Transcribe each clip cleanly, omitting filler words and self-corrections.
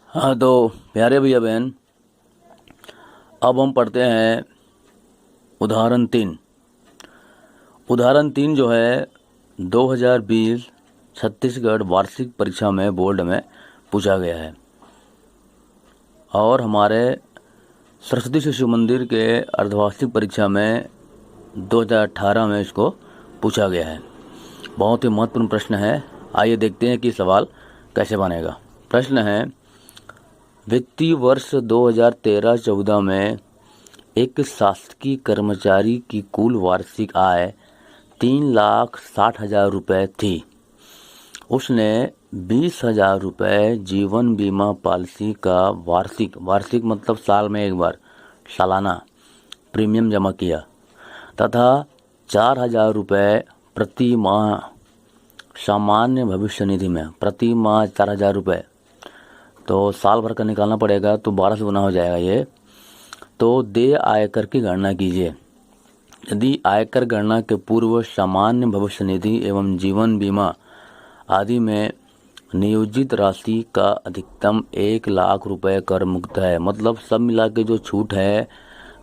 हाँ तो प्यारे भैया बहन, अब हम पढ़ते हैं उदाहरण 3 जो है 2020 छत्तीसगढ़ वार्षिक परीक्षा में बोर्ड में पूछा गया है और हमारे सरस्वती शिशु मंदिर के अर्धवार्षिक परीक्षा में 2018 में इसको पूछा गया है। बहुत ही महत्वपूर्ण प्रश्न है। आइए देखते हैं कि सवाल कैसे बनेगा। प्रश्न है, वित्तीय वर्ष 2013-14 में एक शासकीय कर्मचारी की कुल वार्षिक आय 3,60,000 रुपये थी। उसने 20,000 रुपये जीवन बीमा पॉलिसी का वार्षिक मतलब साल में एक बार सालाना प्रीमियम जमा किया तथा 4,000 रुपये प्रति माह सामान्य भविष्य निधि में प्रति माह 4,000 रुपये, तो साल भर का निकालना पड़ेगा तो 12 से गुना हो जाएगा ये। तो देय आयकर की गणना कीजिए। यदि आयकर गणना के पूर्व सामान्य भविष्य निधि एवं जीवन बीमा आदि में नियोजित राशि का अधिकतम 1,00,000 रुपये कर मुक्त है, मतलब सब मिला के जो छूट है,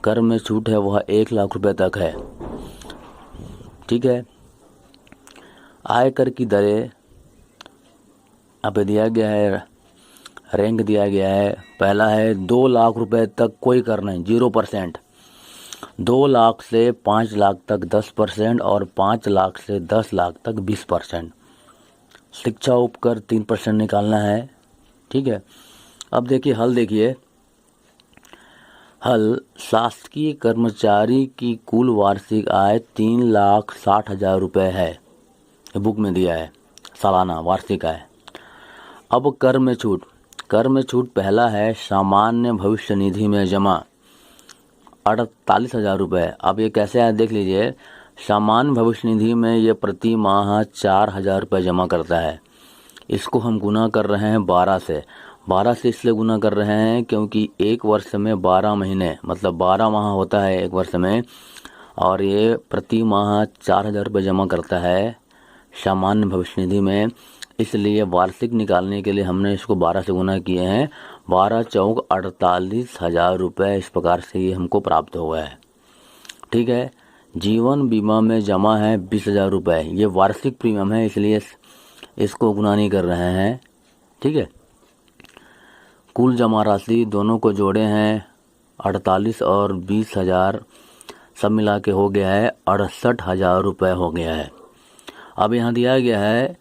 कर में छूट है, वह 1,00,000 रुपये तक है। ठीक है। आयकर की दरें यहाँ पे दिया गया है, रैंक दिया गया है। पहला है 2,00,000 रुपये तक कोई कर नहीं, 0%। 2,00,000 से 5,00,000 तक 10% और 5,00,000 से 10,00,000 तक 20%। शिक्षा उपकर 3% निकालना है। ठीक है। अब देखिए हल, देखिए हल, शासकीय कर्मचारी की कुल वार्षिक आय 3,60,000 रुपये है, बुक में दिया है सालाना वार्षिक आय। अब कर में छूट पहला है सामान्य भविष्य निधि में जमा 48,000 रुपये। अब ये कैसे आया देख लीजिए। सामान्य भविष्य निधि में ये प्रति माह 4,000 रुपये जमा करता है। इसको हम गुना कर रहे हैं 12 से इसलिए गुना कर रहे हैं क्योंकि एक वर्ष में 12 महीने मतलब 12 माह होता है एक वर्ष में, और ये प्रति माह 4,000 रुपये जमा करता है सामान्य भविष्य निधि में। इसलिए वार्षिक निकालने के लिए हमने इसको 12 से गुना किए हैं। 12 चौक 48,000 रुपये, इस प्रकार से ये हमको प्राप्त हुआ है। ठीक है। जीवन बीमा में जमा है 20,000 रुपये, ये वार्षिक प्रीमियम है इसलिए इसको गुना नहीं कर रहे हैं। ठीक है। कुल जमा राशि दोनों को जोड़े हैं 48 और 20,000, सब मिला के हो गया है 68,000 रुपये हो गया है। अब यहाँ दिया गया है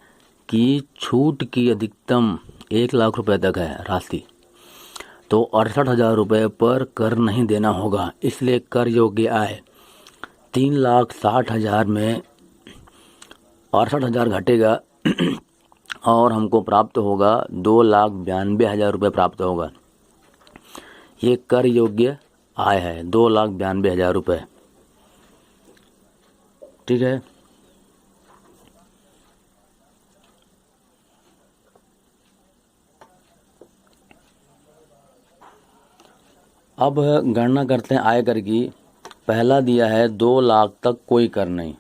कि छूट की अधिकतम 1,00,000 रुपये तक है राशि, तो 68,000 रुपये पर कर नहीं देना होगा। इसलिए कर योग्य आय 3,60,000 में 68,000 घटेगा और हमको प्राप्त होगा 2,92,000 रुपये प्राप्त होगा। ये कर योग्य आय है 2,92,000 रुपये। ठीक है। अब गणना करते हैं आयकर की। पहला दिया है 2,00,000 तक कोई कर नहीं,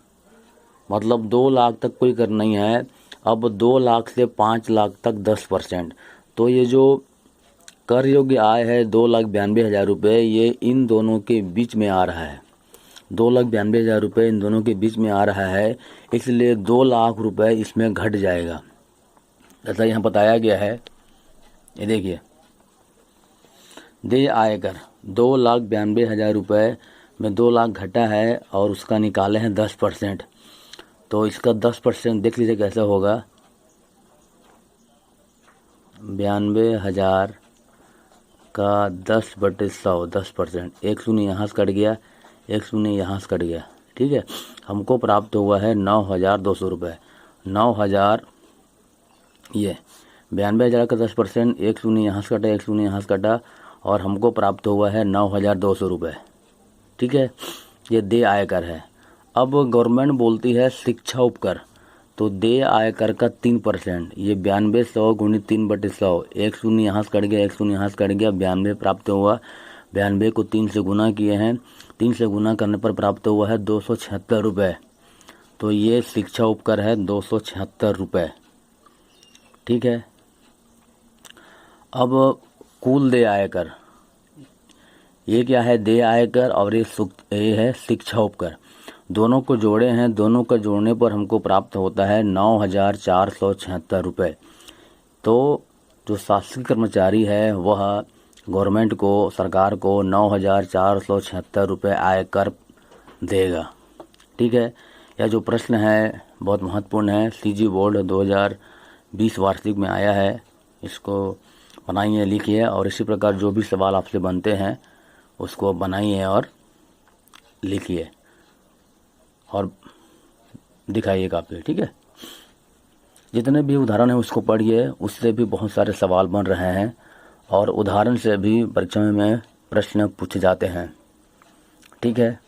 मतलब 2,00,000 तक कोई कर नहीं है। अब 2,00,000 से 5,00,000 तक 10%, तो ये जो कर योग्य आय है 2,92,000 रुपये, ये इन दोनों के बीच में आ रहा है। 2,92,000 रुपये इन दोनों के बीच में आ रहा है, इसलिए 2,00,000 रुपये इसमें घट जाएगा, जैसा यहाँ बताया गया है। ये देखिए, देय आयकर 2,92,000 रुपये में 2,00,000 घटा है और उसका निकाले हैं 10%, तो इसका 10% देख लीजिए कैसे होगा। 92,000 का 10/100 10%, 1 शून्य यहाँ से कट गया, 1 शून्य यहाँ से कट गया। ठीक है। हमको प्राप्त हुआ है 9,200 रुपये। 9,000, ये 92,000 का 10%, 1 शून्य यहाँ से कटा, 1 शून्य यहाँ से कटा, और हमको प्राप्त हुआ है 9,200 रुपये। ठीक है। ये देय आयकर है। अब गवर्नमेंट बोलती है शिक्षा उपकर, तो देय आयकर का 3%, ये 92,100 गुणित 3/100, 1 शून्य यहाँ से कट गया, 1 शून्य यहाँ से कट गया, 92 प्राप्त हुआ। 92 को 3 से गुना किए हैं, 3 से गुना करने पर प्राप्त हुआ है 276 रुपये। तो ये शिक्षा उपकर है 276 रुपये। ठीक है। अब कुल देय आयकर, ये क्या है, देय आयकर, और ये है शिक्षा उपकर। दोनों को जोड़े हैं, दोनों को जोड़ने पर हमको प्राप्त होता है 9,476 रुपये। तो जो शासकीय कर्मचारी है वह गवर्नमेंट को, सरकार को 9,476 रुपये आयकर देगा। ठीक है। यह जो प्रश्न है बहुत महत्वपूर्ण है, सीजी बोर्ड 2020 वार्षिक में आया है। इसको बनाइए, लिखिए, और इसी प्रकार जो भी सवाल आपसे बनते हैं उसको बनाइए और लिखिए और दिखाइए कापी। ठीक है। जितने भी उदाहरण हैं उसको पढ़िए, उससे भी बहुत सारे सवाल बन रहे हैं और उदाहरण से भी परीक्षा में प्रश्न पूछे जाते हैं। ठीक है।